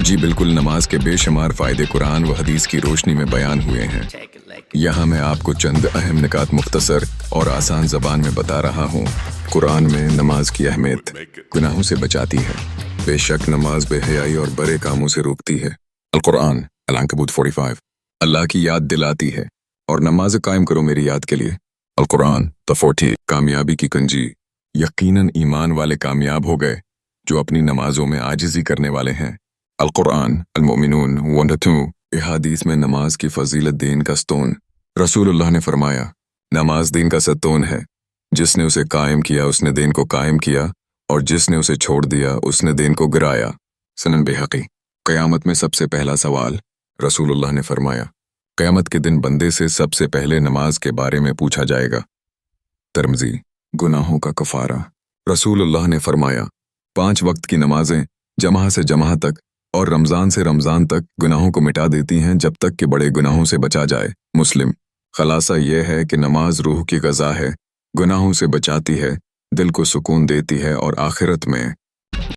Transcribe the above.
جی بالکل، نماز کے بے شمار فائدے قرآن و حدیث کی روشنی میں بیان ہوئے ہیں۔ یہاں میں آپ کو چند اہم نکات مختصر اور آسان زبان میں بتا رہا ہوں۔ قرآن میں نماز کی اہمیت گناہوں سے بچاتی ہے۔ بے شک نماز بے حیائی اور برے کاموں سے روکتی ہے۔ القرآن العنکبوت 45 اللہ کی یاد دلاتی ہے اور نماز قائم کرو میری یاد کے لیے۔ القرآن The 40 کامیابی کی کنجی، یقیناً ایمان والے کامیاب ہو گئے جو اپنی نمازوں میں عاجزی کرنے والے ہیں۔ القرآن المؤمنون 1-2 احادیث میں نماز کی فضیلت دین کا ستون۔ رسول اللہ نے فرمایا، نماز دین کا ستون ہے، جس نے اسے قائم کیا اس نے دین کو قائم کیا، اور جس نے اسے چھوڑ دیا اس نے دین کو گرایا۔ سنن بیہقی قیامت میں سب سے پہلا سوال، رسول اللہ نے فرمایا، قیامت کے دن بندے سے سب سے پہلے نماز کے بارے میں پوچھا جائے گا۔ ترمذی گناہوں کا کفارہ، رسول اللہ نے فرمایا، 5 وقت کی نمازیں جمعہ سے جمعہ تک اور رمضان سے رمضان تک گناہوں کو مٹا دیتی ہیں جب تک کہ بڑے گناہوں سے بچا جائے۔ مسلم خلاصہ یہ ہے کہ نماز روح کی غذا ہے، گناہوں سے بچاتی ہے، دل کو سکون دیتی ہے اور آخرت میں